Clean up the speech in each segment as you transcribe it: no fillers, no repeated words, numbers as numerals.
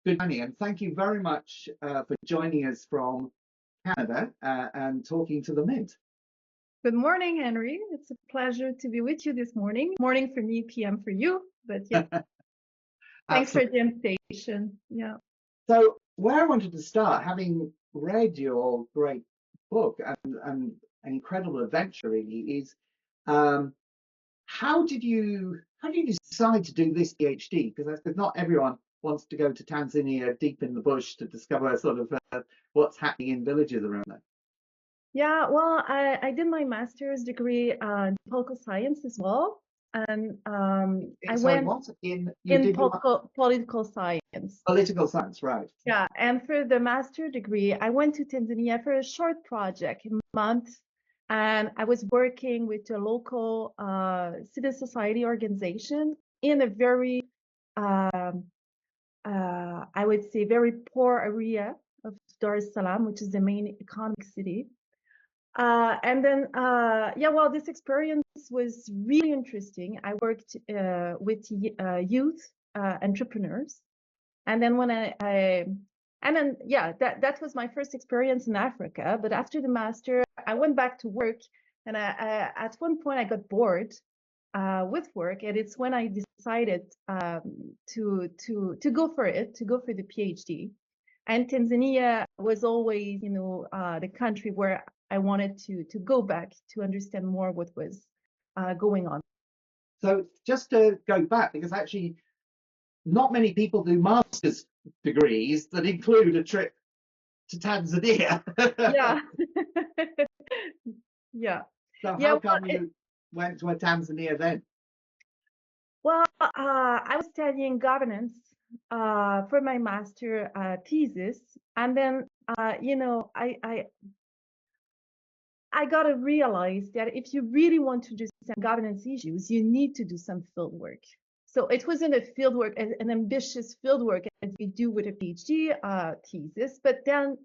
Good morning, and thank you very much for joining us from Canada and talking to the Mint. Good morning, Henry. It's a pleasure to be with you this morning. Morning for me, PM for you. But yeah, thanks for the invitation. Yeah. So where I wanted to start, having read your great book and an incredible adventure, really, is how did you decide to do this PhD? Because not everyone wants to go to Tanzania deep in the bush to discover sort of what's happening in villages around there. Yeah, well, I did my master's degree in political science as well. And I went in political science. Political science, right. Yeah, and for the master degree, I went to Tanzania for a short project, a month, and I was working with a local civil society organization in a very, I would say, very poor area of Dar es Salaam, which is the main economic city. And then, yeah, well, this experience was really interesting. I worked with youth entrepreneurs. And then when yeah, that was my first experience in Africa. But after the master, I went back to work, and at one point I got bored with work, and it's when I decided to go for it, to go for the PhD. And Tanzania was always, the country where I wanted to go back to understand more what was going on. So just to go back, because actually not many people do master's degrees that include a trip to Tanzania. Yeah. Yeah. So how come you went to Tanzania then? Well, I was studying governance for my master thesis, and then I got to realize that if you really want to do some governance issues, you need to do some field work. So it wasn't a field work, an ambitious field work as you do with a PhD thesis, but then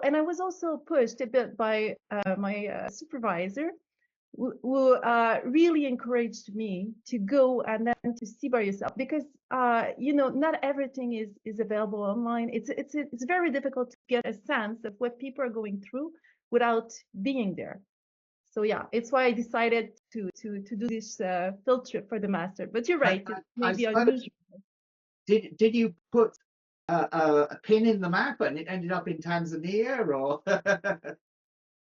and I was also pushed a bit by my supervisor, who really encouraged me to go and then to see by yourself, because not everything is available online. It's very difficult to get a sense of what people are going through without being there. So yeah, it's why I decided to do this field trip for the master. But you're right, it's maybe unusual. Did you put a pin in the map and it ended up in Tanzania, or?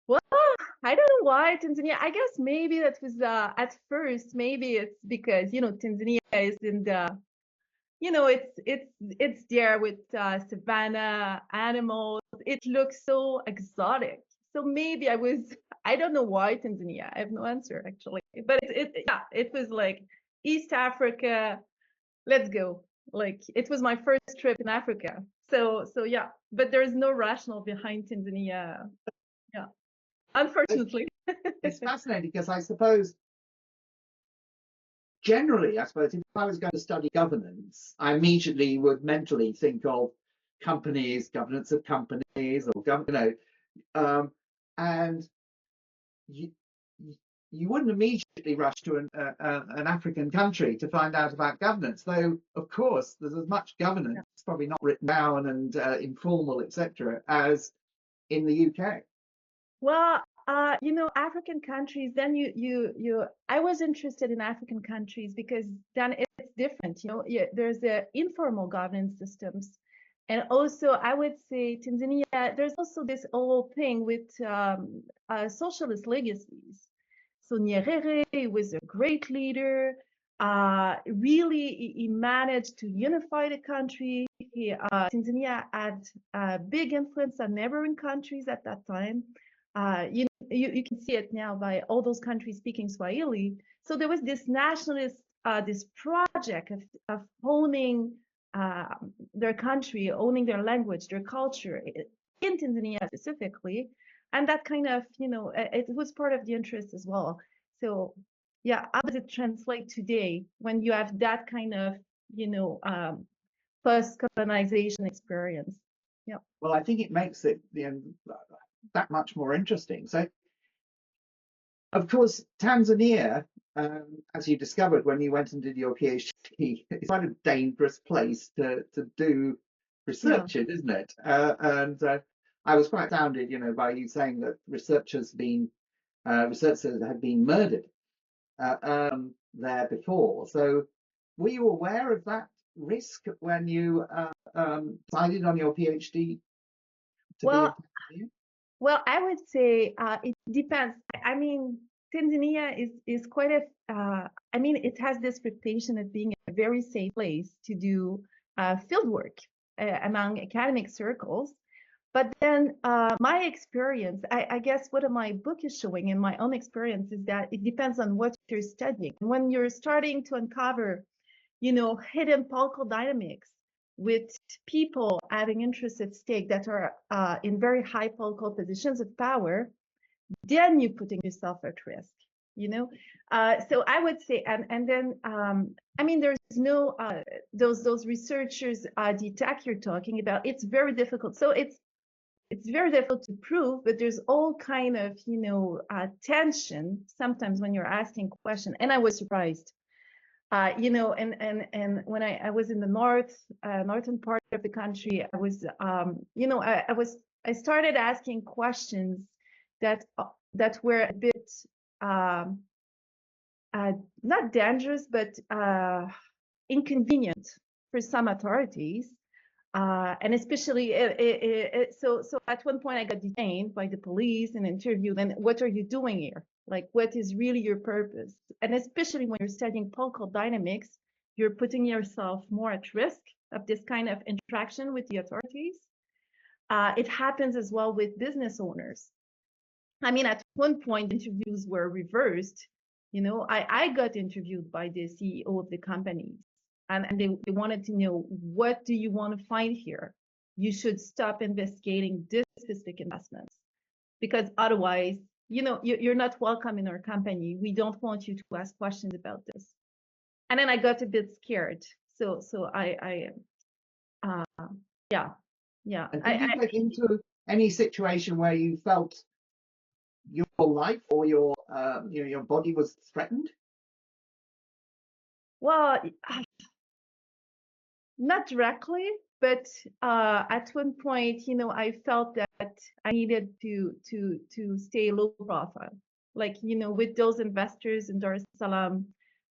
Well, I don't know why Tanzania. I guess maybe that was at first, maybe it's because Tanzania is in the, it's there with savanna animals. It looks so exotic. So maybe I don't know why Tanzania. I have no answer actually. But it was like East Africa. Let's go. Like it was my first trip in Africa. So yeah, but there is no rationale behind Tanzania. Yeah. Unfortunately. It's fascinating because I suppose generally, if I was going to study governance, I immediately would mentally think of companies, governance of companies, or and you wouldn't immediately rush to an African country to find out about governance, though of course there's as much governance, probably not written down and informal, etc., as in the UK. Well, African countries, then I was interested in African countries because then it's different, there's the informal governance systems. And also, I would say Tanzania, there's also this whole thing with socialist legacies. So Nyerere was a great leader. Really, he managed to unify the country. Tanzania had a big influence on neighboring countries at that time. You can see it now by all those countries speaking Swahili. So there was this nationalist, this project of owning their country, owning their language, their culture, in Tanzania specifically. And that kind of, it was part of the interest as well. So yeah, how does it translate today when you have that kind of, post-colonization experience? Yeah. Well, I think it makes it that much more interesting. So, of course, Tanzania, as you discovered when you went and did your PhD, is quite a dangerous place to do Yeah. research it, isn't it? And I was quite astounded, by you saying that researchers had been murdered there before. So, were you aware of that risk when you decided on your PhD to be in Well, Tanzania? well, I would say it depends. I mean, Tanzania is quite a. I mean, it has this reputation of being a very safe place to do field work among academic circles. But then my experience, I guess what my book is showing in my own experience is that it depends on what you're studying. When you're starting to uncover, hidden political dynamics with people having interests at stake that are in very high political positions of power, then you're putting yourself at risk. So I would say, and then I mean, there's no those researchers the attack you're talking about. It's very difficult. So it's very difficult to prove, but there's all kind of tension sometimes when you're asking questions. And I was surprised, and when I was in the northern part of the country, I was I started asking questions that were a bit not dangerous, but inconvenient for some authorities. And especially, so at one point I got detained by the police and interviewed. And what are you doing here? Like, what is really your purpose? And especially when you're studying political dynamics, you're putting yourself more at risk of this kind of interaction with the authorities. It happens as well with business owners. I mean, at one point, interviews were reversed. I got interviewed by the CEO of the company, and they wanted to know, what do you want to find here? You should stop investigating this specific investment, because otherwise, you're not welcome in our company. We don't want you to ask questions about this. And then I got a bit scared. So uh, yeah, yeah. And did you get into any situation where you felt your life or your body was threatened? Well, not directly, but at one point, I felt that I needed to stay low profile, like with those investors in Dar es Salaam.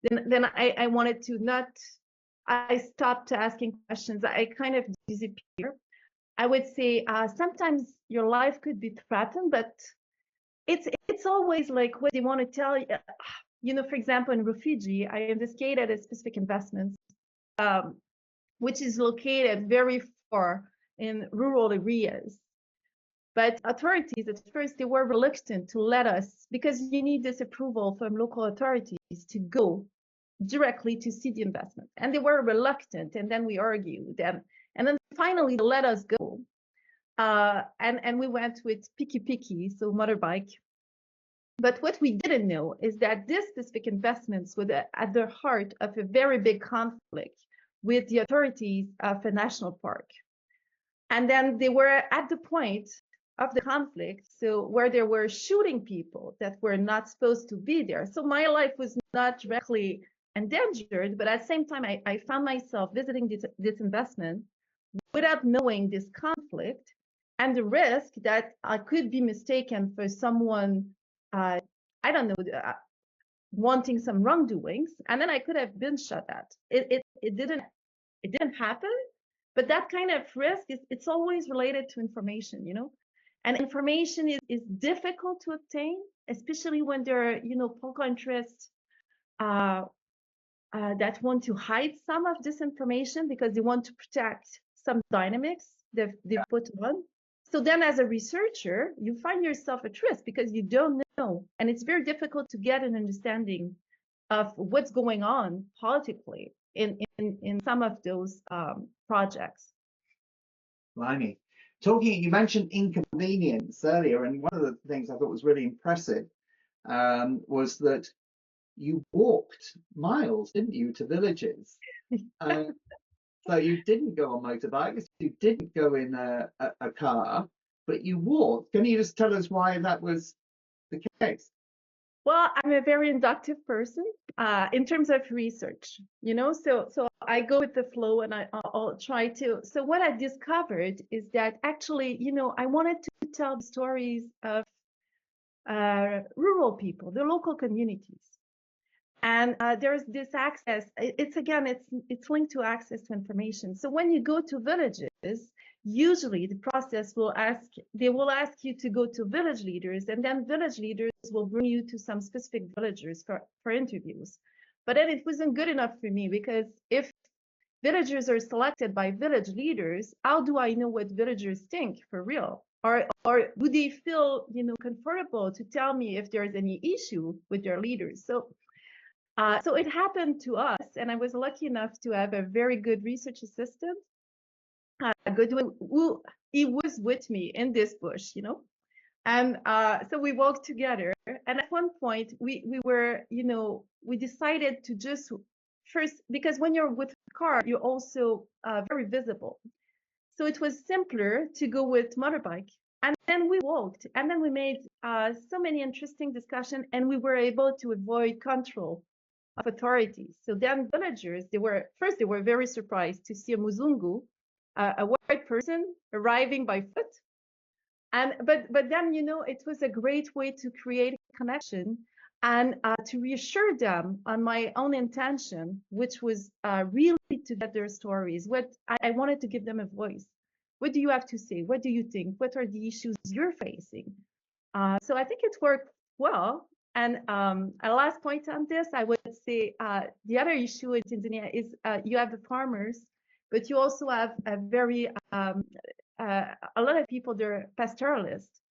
Then I wanted to not. I stopped asking questions. I kind of disappear. I would say sometimes your life could be threatened, but it's always like what they want to tell you. For example, in refugee, I investigated a specific investment. Which is located very far in rural areas. But authorities at first, they were reluctant to let us, because you need this approval from local authorities to go directly to see the investment. And they were reluctant, and then we argued. And then finally they let us go. And we went with piki, so motorbike. But what we didn't know is that this specific investments were at the heart of a very big conflict with the authorities of a national park. And then they were at the point of the conflict, so where they were shooting people that were not supposed to be there. So my life was not directly endangered, but at the same time, I found myself visiting this investment without knowing this conflict and the risk that I could be mistaken for someone, I don't know, wanting some wrongdoings, and then I could have been shot at. It didn't happen, but that kind of risk it's always related to information, and information is difficult to obtain, especially when there are political interests that want to hide some of this information because they want to protect some dynamics they put on. So then as a researcher, you find yourself at risk because you don't know, and it's very difficult to get an understanding of what's going on politically in some of those projects. Blimey. You mentioned inconvenience earlier, and one of the things I thought was really impressive was that you walked miles, didn't you, to villages? So you didn't go on motorbikes, you didn't go in a car, but you walked. Can you just tell us why that was the case? Well, I'm a very inductive person in terms of research, so I go with the flow and I'll try to. So what I discovered is that actually, I wanted to tell the stories of rural people, the local communities. And there's this access. It's again, it's linked to access to information. So when you go to villages, usually the process they will ask you to go to village leaders, and then village leaders will bring you to some specific villagers for interviews. But then it wasn't good enough for me, because if villagers are selected by village leaders, how do I know what villagers think for real? Or do they feel, comfortable to tell me if there's any issue with their leaders? So it happened to us, and I was lucky enough to have a very good research assistant, Goodwin, who he was with me in this bush. And so we walked together. And at one point, we decided to just first, because when you're with a car, you're also very visible. So it was simpler to go with motorbike. And then we walked, and then we made so many interesting discussions, and we were able to avoid control of authorities. So then villagers, they were very surprised to see a Muzungu, a white person arriving by foot. And but then, it was a great way to create a connection and to reassure them on my own intention, which was really to get their stories. What I wanted to give them a voice. What do you have to say? What do you think? What are the issues you're facing? So I think it worked well. And a last point on this, I would say the other issue in Tanzania is you have the farmers, but you also have a lot of people, they're pastoralists.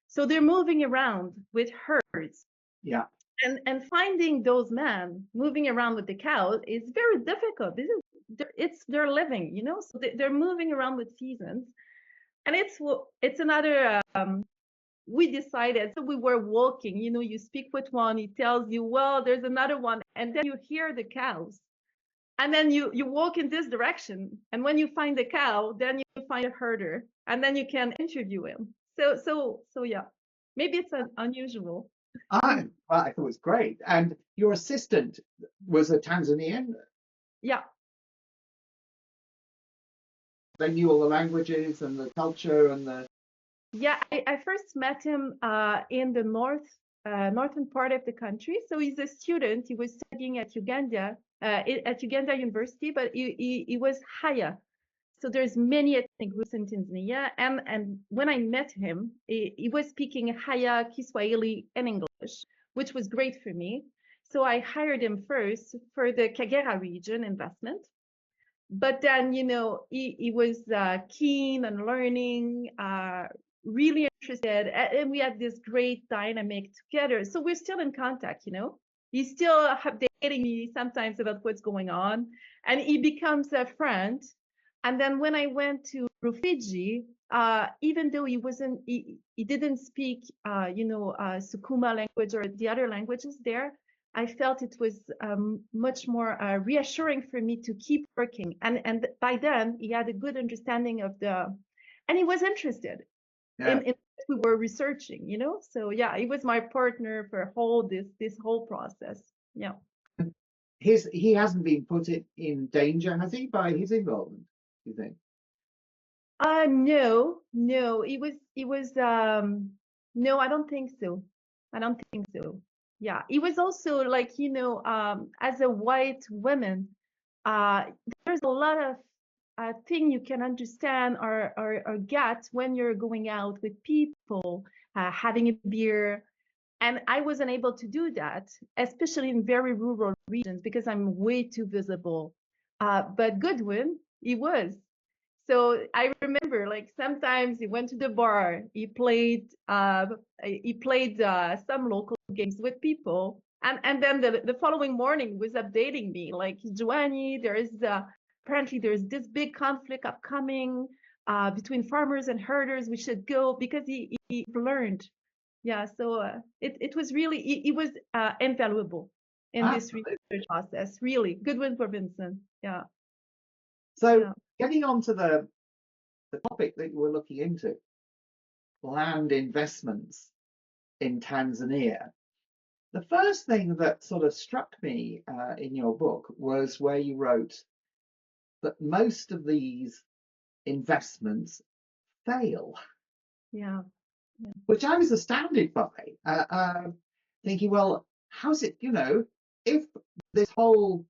So they're moving around with herds. Yeah. And finding those men moving around with the cows is very difficult. It's their living, so they're moving around with seasons. And it's another we decided, so we were walking, you speak with one, he tells you, well, there's another one, and then you hear the cows, and then you walk in this direction, and when you find the cow, then you find a herder, and then you can interview him. So yeah, maybe it's unusual. I thought it was great. And your assistant was a Tanzanian. Yeah. They knew all the languages and the culture and the. Yeah, I first met him in the northern part of the country. So he's a student. He was studying at Uganda University, but he was Haya. So there's many ethnic groups in Tanzania. And when I met him, he was speaking Haya, Kiswahili, and English, which was great for me. So I hired him first for the Kagera region investment. But then, he was keen on learning, really interested, and we had this great dynamic together. So we're still in contact. He's still updating me sometimes about what's going on, and he becomes a friend. And then when I went to Rufiji, even though he didn't speak, Sukuma language or the other languages there, I felt it was much more reassuring for me to keep working. And by then, he had a good understanding of and he was interested in what we were researching, So yeah, he was my partner for this whole process. Yeah. He hasn't been put in danger, has he, by his involvement, do you think? No, he was no, I don't think so. Yeah, he was also like, as a white woman, there's a lot of thing you can understand or get when you're going out with people, having a beer. And I wasn't able to do that, especially in very rural regions, because I'm way too visible. But Goodwin, he was. So I remember, like, sometimes he went to the bar, he played some local games with people, and then the following morning was updating me like, Joanny, apparently there's this big conflict upcoming between farmers and herders. We should go, because he learned. Yeah, so it was really, he was invaluable in this research process. Really, Goodwin for Vincent. Yeah. So getting on to the topic that you were looking into, land investments in Tanzania. The first thing that sort of struck me in your book was where you wrote that most of these investments fail, Yeah. Yeah. which I was astounded by, thinking, well, how's it, if this whole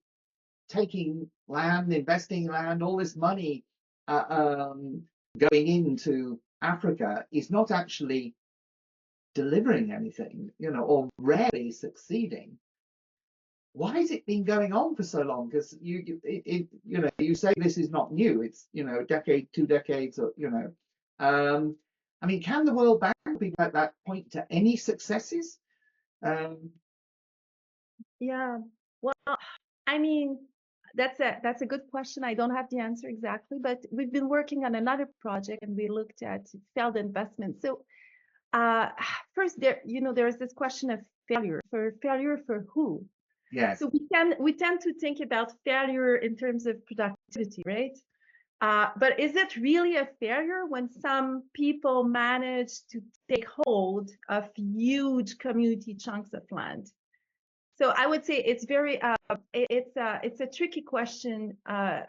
taking land, investing land, all this money going into Africa is not actually delivering anything, or rarely succeeding. Why has it been going on for so long? Because you say this is not new. It's a decade, 2 decades, or I mean, can the World Bank be at that point to any successes? Yeah. Well, I mean, that's a good question. I don't have the answer exactly, but we've been working on another project and we looked at failed investments. So uh, first there's this question of failure for who? Yes. So we tend to think about failure in terms of productivity, right? But is it really a failure when some people manage to take hold of huge community chunks of land? So I would say it's very it's a tricky question in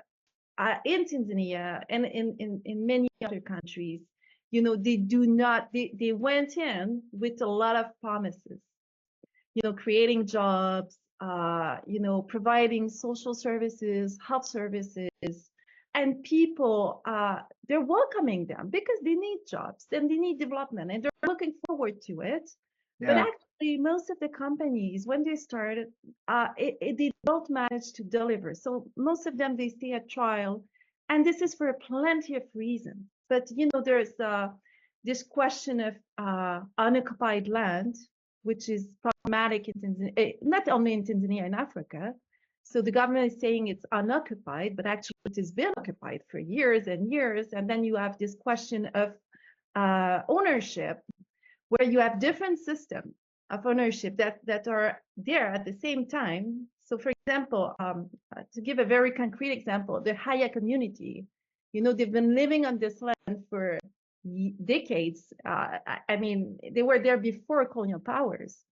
Tanzania and in many other countries. They went in with a lot of promises, creating jobs, providing social services, health services, and people, they're welcoming them because they need jobs and they need development and they're looking forward to it. But Yeah. actually, most of the companies, when they started, they don't manage to deliver. So most of them, they stay at trial, and this is for plenty of reasons. But there's this question of unoccupied land, which is problematic in Tanzania, not only in Tanzania, in Africa. So the government is saying it's unoccupied, but actually it has been occupied for years and years. And then you have this question of ownership, where you have different systems of ownership that are there at the same time. So, for example, to give a very concrete example, the Haya community, they've been living on this land for decades. I mean, they were there before colonial powers.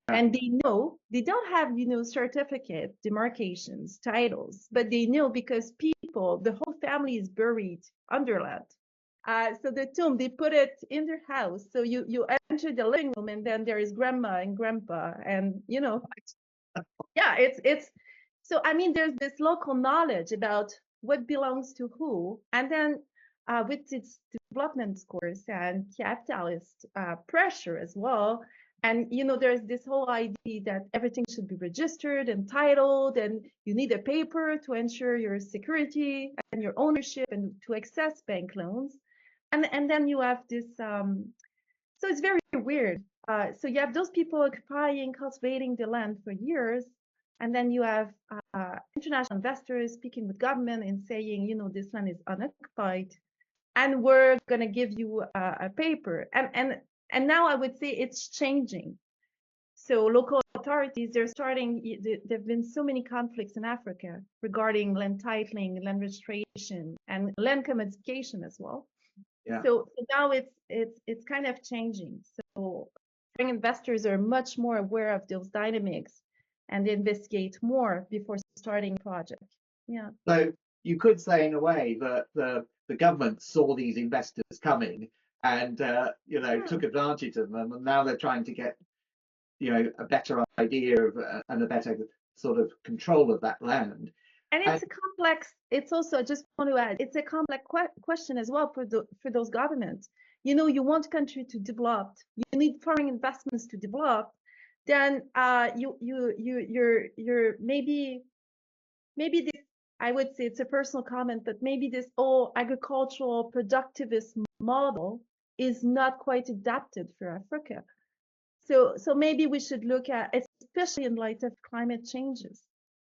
And they know they don't have, certificate, demarcations, titles, but they know because the whole family is buried underland. So the tomb, they put it in their house. So you enter the living room, and then there is grandma and grandpa, and yeah, it's. So I mean, there's this local knowledge about what belongs to who, and then with its development scores and capitalist pressure as well. And there's this whole idea that everything should be registered and titled, and you need a paper to ensure your security and your ownership and to access bank loans. And then you have this, so it's very weird. So you have those people occupying, cultivating the land for years, and then you have international investors speaking with government and saying, this land is unoccupied, and we're going to give you a paper. And now I would say it's changing. So local authorities, there've been so many conflicts in Africa regarding land titling, land registration, and land commodification as well. Yeah. So now it's kind of changing. So foreign investors are much more aware of those dynamics and they investigate more before starting a project. Yeah. So you could say in a way that the government saw these investors coming and took advantage of them, and now they're trying to get a better idea of and a better sort of control of that land. And it's a complex. It's also, I just want to add, it's a complex question as well for those governments. You want country to develop. You need foreign investments to develop. Then you're maybe this. I would say it's a personal comment, but maybe this whole agricultural productivist model is not quite adapted for Africa. So maybe we should look at, especially in light of climate changes,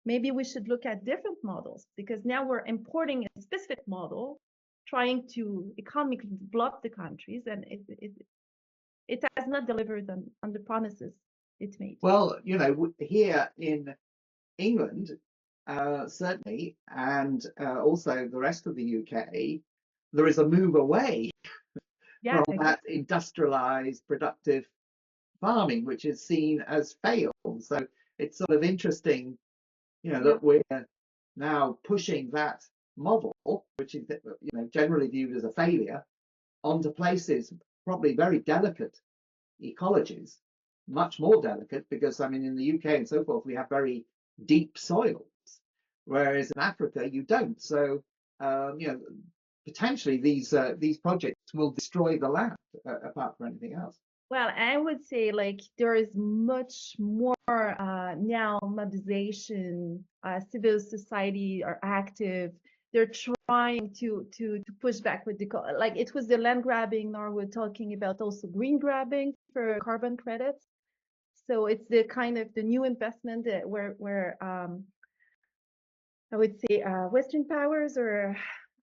maybe we should look at different models, because now we're importing a specific model, trying to economically develop the countries, and it has not delivered on the promises it made. Well, here in England, certainly, and also the rest of the UK, there is a move away from that industrialized, productive farming, which is seen as failed. So it's sort of interesting, Yeah. that we're now pushing that model, which is generally viewed as a failure, onto places probably very delicate ecologies, much more delicate, because I mean in the UK and so forth we have very deep soils, whereas in Africa you don't. So potentially these projects will destroy the land, apart from anything else. Well, I would say like there is much more now mobilization, civil society are active. They're trying to push back with the like it was the land grabbing. Now we're talking about also green grabbing for carbon credits. So it's the kind of the new investment that where I would say Western powers or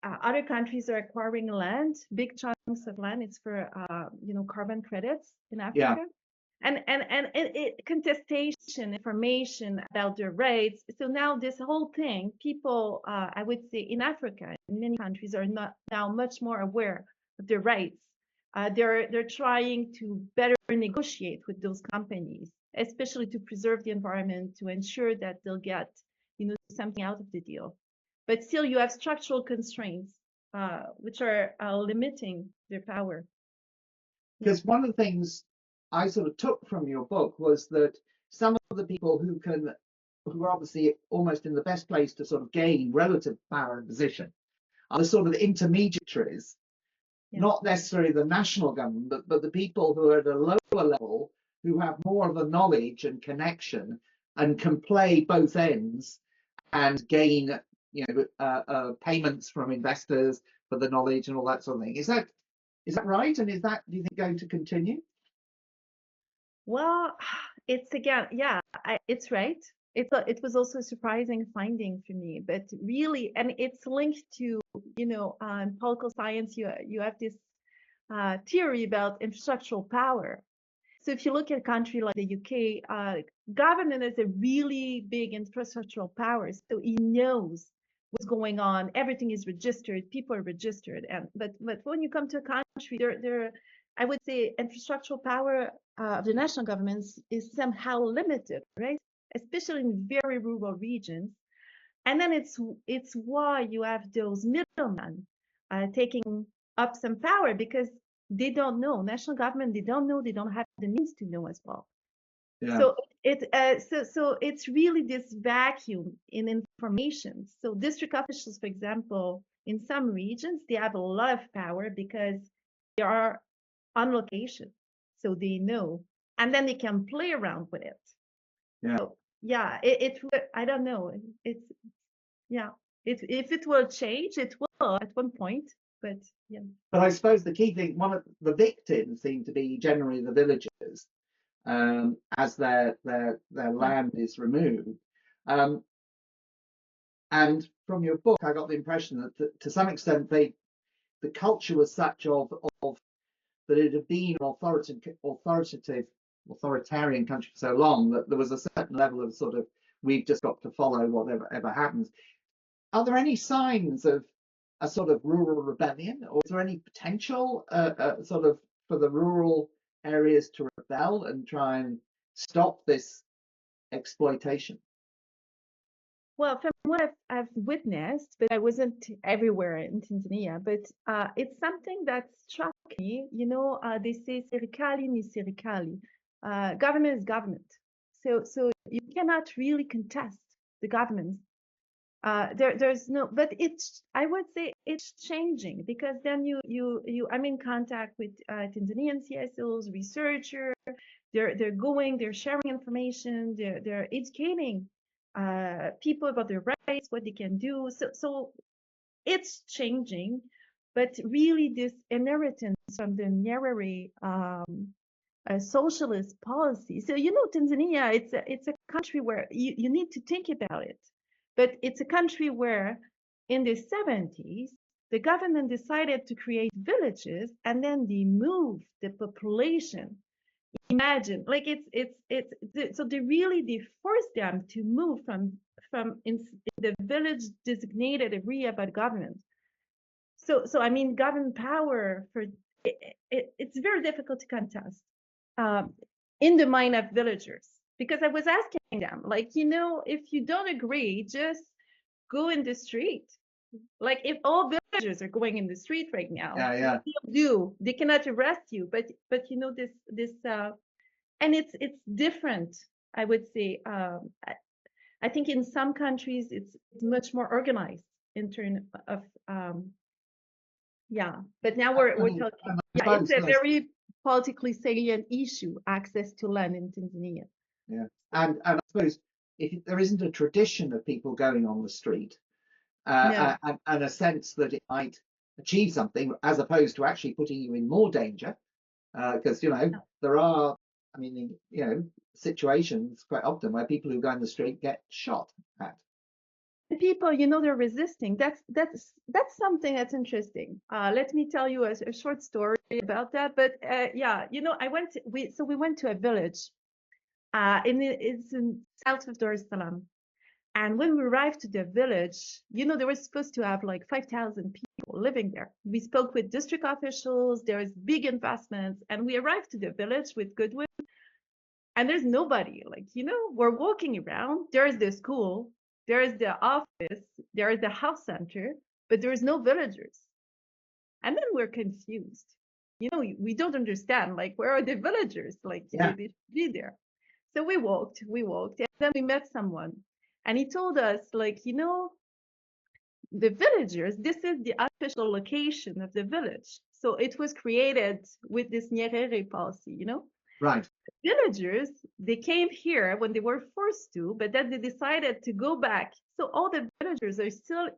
other countries are acquiring land, big chunks of land. It's for carbon credits in Africa. Yeah. And contestation information about their rights. So now this whole thing, people, I would say in Africa, in many countries are not now much more aware of their rights. They're trying to better negotiate with those companies, especially to preserve the environment, to ensure that they'll get something out of the deal. But still, you have structural constraints, which are limiting their power. Because one of the things I sort of took from your book was that some of the people who are obviously almost in the best place to sort of gain relative power and position are the sort of intermediaries, not necessarily the national government, but the people who are at a lower level, who have more of the knowledge and connection and can play both ends and gain payments from investors for the knowledge and all that sort of thing. Is that right? And is that, do you think, going to continue? Well, it's again, yeah, it's right. It was also a surprising finding for me, but really, and it's linked to, in political science, you have this theory about infrastructural power. So if you look at a country like the UK, government is a really big infrastructural power. So he knows what's going on. Everything is registered. People are registered. But when you come to a country, I would say infrastructural power of the national governments is somehow limited, right? Especially in very rural regions. And then it's why you have those middlemen taking up some power, because they don't know. National government, they don't know. They don't have the means to know as well. Yeah. So so it's really this vacuum in information. So district officials, for example, in some regions, they have a lot of power because they are on location, so they know, and then they can play around with it. Yeah. So yeah, I don't know. It's yeah. If it will change, it will at one point. But yeah. But I suppose the key thing, one of the victims seem to be generally the villagers, as their land is removed. And from your book, I got the impression that to some extent the culture was such of that it had been authoritarian country for so long that there was a certain level of sort of, we've just got to follow whatever happens. Are there any signs of a sort of rural rebellion, or is there any potential sort of for the rural areas to rebel and try and stop this exploitation? Well, from what I've witnessed, but I wasn't everywhere in Tanzania, but it's something that struck me. They say serikali ni serikali. Government is government. So you cannot really contest the government. There's no, but I would say it's changing, because then I'm in contact with Tanzanian CSOs, researchers. They're sharing information. They're educating people about their rights, what they can do. So it's changing, but really this inheritance from the Nyerere socialist policy. So Tanzania, it's a country where you need to think about it, but it's a country where in the 70s the government decided to create villages, and then they moved the population. Imagine, like so they forced them to move from in the village designated area by the government. So I mean, government power it's very difficult to contest. in the mind of villagers, because I was asking them, like, if you don't agree, just go in the street. Like, if all villagers are going in the street right now, Yeah. they cannot arrest you. But this and it's different. I would say I think in some countries it's much more organized in terms of yeah. But now we're talking. Yeah, it's a very politically salient issue, access to land in Tanzania. Yeah, and I suppose if there isn't a tradition of people going on the street, No. and a sense that it might achieve something, as opposed to actually putting you in more danger, because there are, I mean, situations quite often where people who go in the street get shot at. And people, they're resisting. That's something that's interesting. Let me tell you a short story about that. But yeah, we went to a village. It's in south of Dar es Salaam. And when we arrived to the village, they were supposed to have like 5,000 people living there. We spoke with district officials, there's big investments, and we arrived to the village with goodwill. And there's nobody. Like, we're walking around, there's the school, there's the office, there's the health center, but there's no villagers. And then we're confused. We don't understand, like, where are the villagers? Like, they should be there. So we walked, and then we met someone. And he told us, like, the villagers, this is the official location of the village. So it was created with this Nyerere policy, Right. Villagers, they came here when they were forced to, but then they decided to go back. So all the villagers are still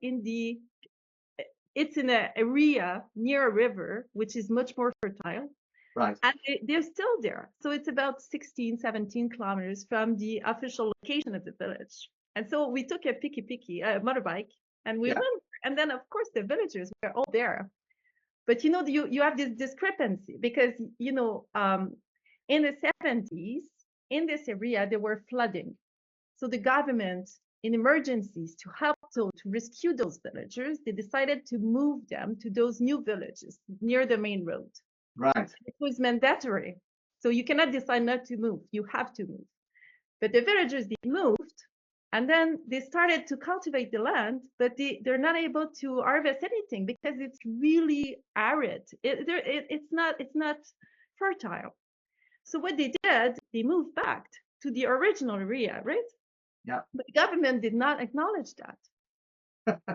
it's in an area near a river, which is much more fertile. Right. And they're still there. So it's about 16, 17 kilometers from the official location of the village. And so we took a a motorbike, and we went. And then, of course, the villagers were all there. But, you have this discrepancy because, in the 70s, in this area, there were flooding. So the government, in emergencies to help to rescue those villagers, they decided to move them to those new villages near the main road. Right. It was mandatory. So you cannot decide not to move. You have to move. But the villagers, they moved, and then they started to cultivate the land, but they're not able to harvest anything because it's really arid. It's not fertile. So what they did, they moved back to the original area, right? Yeah. But the government did not acknowledge that.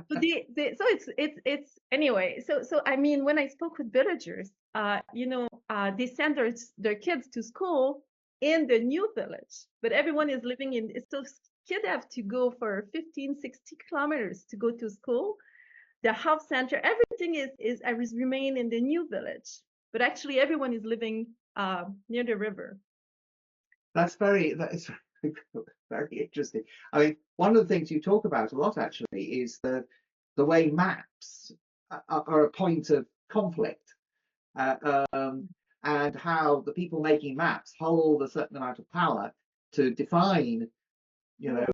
So it's anyway. So I mean, when I spoke with villagers, they send their kids to school in the new village, but everyone is living in. So kids have to go for 15, 60 kilometers to go to school. The health center, everything is remain in the new village, but actually everyone is living near the river. That is very interesting. I mean, one of the things you talk about a lot actually is the way maps are a point of conflict, and how the people making maps hold a certain amount of power to define,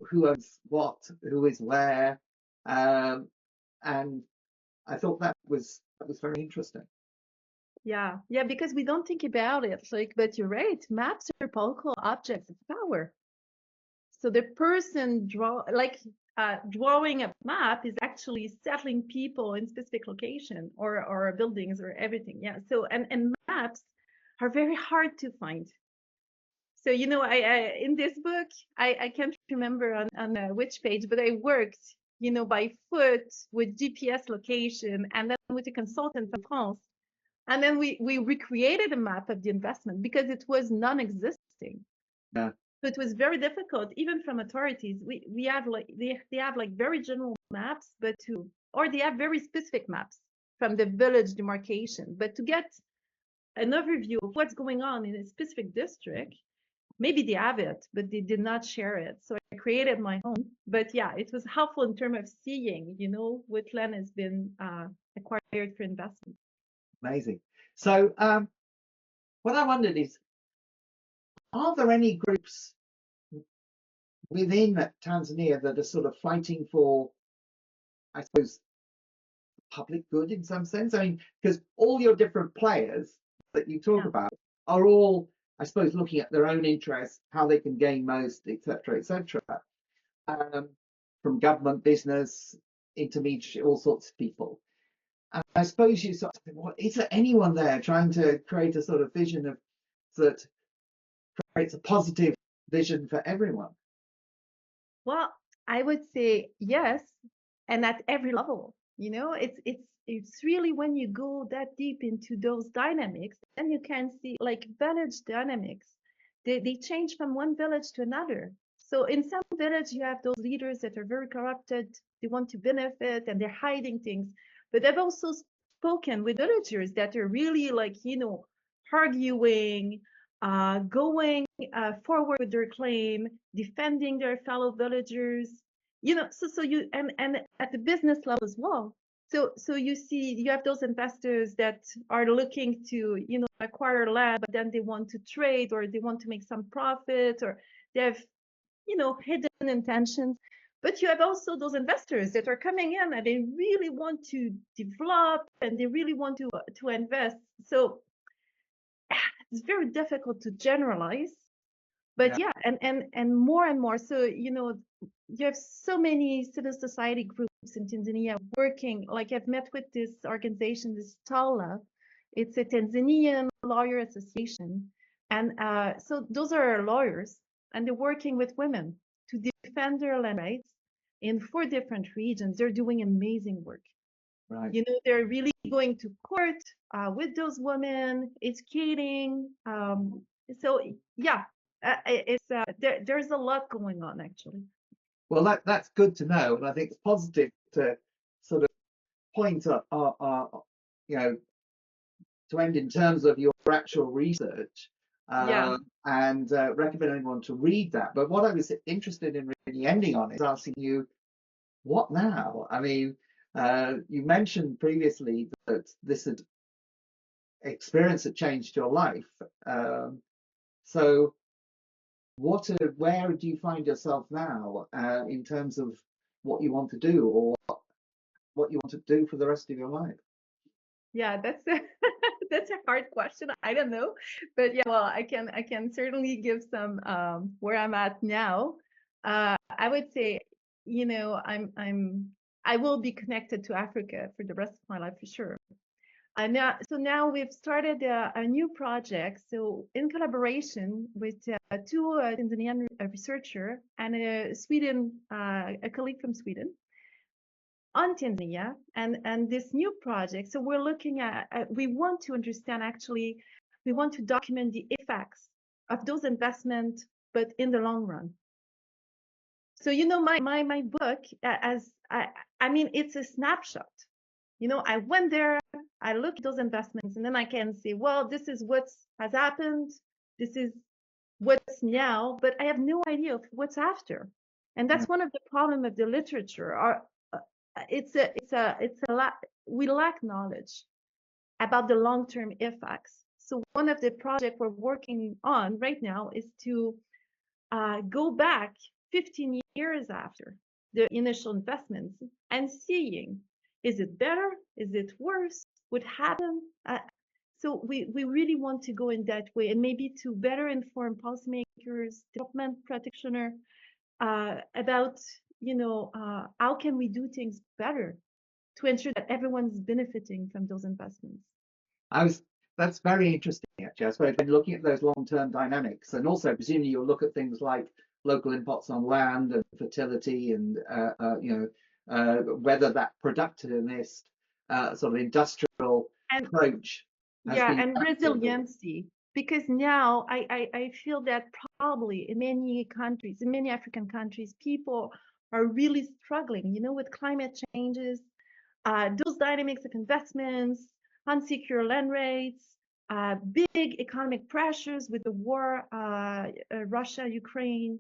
who owns what, who is where, and I thought that was very interesting. Yeah, because we don't think about it. Like, but you're right. Maps are political objects of power. So the person drawing a map is actually settling people in specific location or buildings or everything. Yeah. So and maps are very hard to find. So I in this book I can't remember on which page, but I worked by foot with GPS location and then with a consultant from France. And then we recreated a map of the investment because it was non-existing. Yeah. So it was very difficult, even from authorities. We have like they have like very general maps, or they have very specific maps from the village demarcation. But to get an overview of what's going on in a specific district, maybe they have it, but they did not share it. So I created my own. But yeah, it was helpful in terms of seeing, what land has been acquired for investment. Amazing. So what I wondered is, are there any groups within Tanzania that are sort of fighting for, I suppose, public good in some sense? I mean, because all your different players that you talk about are all I suppose, looking at their own interests, how they can gain most, etc., etc. From government, business, intermediary, all sorts of people. And I suppose you sort of think, well, is there anyone there trying to create a sort of vision of that creates a positive vision for everyone? Well, I would say yes, and at every level. It's really when you go that deep into those dynamics, then you can see like village dynamics. They change from one village to another. So in some village, you have those leaders that are very corrupted. They want to benefit and they're hiding things. But I've also spoken with villagers that are really like, arguing, going forward with their claim, defending their fellow villagers. So you and at the business level as well. So you see, you have those investors that are looking to, acquire land, but then they want to trade or they want to make some profit or they have, hidden intentions. But you have also those investors that are coming in and they really want to develop and they really want to invest. So it's very difficult to generalize, but yeah, and more and more. So, you have so many civil society groups in Tanzania working. Like I've met with this organization, this TALA. It's a Tanzanian lawyer association. And so those are lawyers and they're working with women to defend their land rights in 4 different regions. They're doing amazing work. Right. They're really going to court with those women, educating. So yeah, there's a lot going on actually. Well, that's good to know, and I think it's positive to sort of point up to end in terms of your actual research, and recommend anyone to read that. But what I was interested in really ending on is asking you, what now? I mean, you mentioned previously that this experience had changed your life. So where do you find yourself now in terms of what you want to do or what you want to do for the rest of your life? Yeah, that's that's a hard question. I don't know, but yeah, well, I can certainly give some where I'm at now. I would say, I will be connected to Africa for the rest of my life for sure. Now we've started a new project. So in collaboration with 2 Tanzanian researcher and a colleague from Sweden on Tanzania and this new project. So we're looking at, we want to understand actually, we want to document the effects of those investments, but in the long run. So, my book, I mean, it's a snapshot. I went there, I looked at those investments, and then I can say, well, this is what has happened. This is what's now, but I have no idea of what's after. And that's one of the problem of the literature. It's a lot. We lack knowledge about the long-term effects. So one of the projects we're working on right now is to go back 15 years after the initial investments and seeing, is it better? Is it worse? What happened? So we really want to go in that way and maybe to better inform policymakers, development practitioners about, how can we do things better to ensure that everyone's benefiting from those investments. That's very interesting, actually. I suppose when looking at those long-term dynamics, and also presumably you'll look at things like local impots on land and fertility and whether that productivist sort of industrial approach and resiliency. Because now I feel that probably in many countries, in many African countries, people are really struggling, with climate changes, those dynamics of investments, unsecure land rates, big economic pressures with the war, Russia, Ukraine.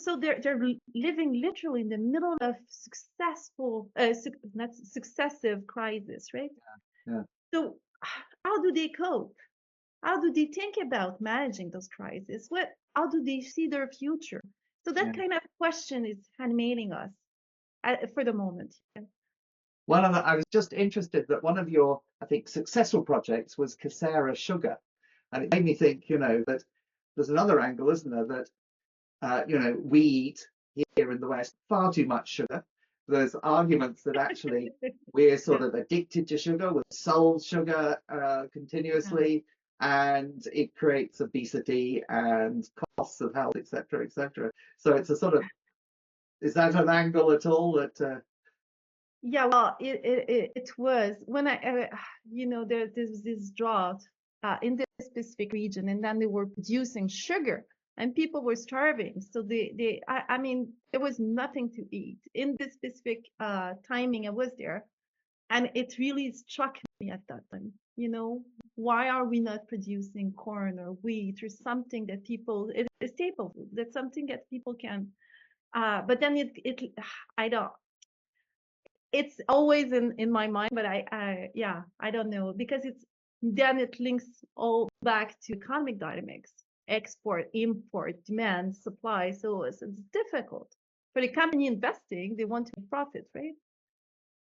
So they're living literally in the middle of successive crisis, right? Yeah. So how do they cope? How do they think about managing those crises? How do they see their future? So that kind of question is animating us for the moment. Well, I was just interested that one of your, I think, successful projects was Casera Sugar. And it made me think, that there's another angle, isn't there, that we eat here in the West far too much sugar. There's arguments that actually we're sort of addicted to sugar, we're sold sugar continuously, and it creates obesity and costs of health, etc., etc. So it's a sort of, is that an angle at all that? Yeah, well, it was when there's this drought in this specific region, and then they were producing sugar, and people were starving. So I mean, there was nothing to eat in this specific timing. I was there, and it really struck me at that time. Why are we not producing corn or wheat or something that people, it's a staple food, that's something that people can. But then I don't. It's always in my mind, but I don't know, because it links all back to economic dynamics, export, import, demand, supply. So it's difficult for the company investing. They want to make profit, right?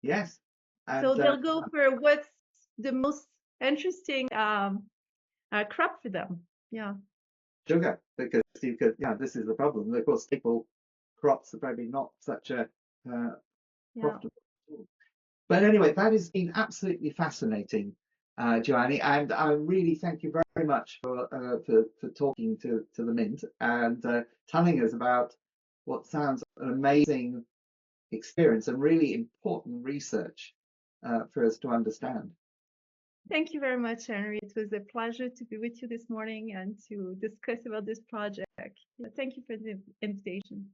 Yes. And so they'll go for what's the most interesting crop for them. Yeah. Sugar, because you could, this is the problem. Of course, staple crops are probably not such a profitable. But anyway, that has been absolutely fascinating, Joanny, and I really thank you very much for talking to the Mint and telling us about what sounds an amazing experience and really important research for us to understand. Thank you very much, Henry. It was a pleasure to be with you this morning and to discuss about this project. Thank you for the invitation.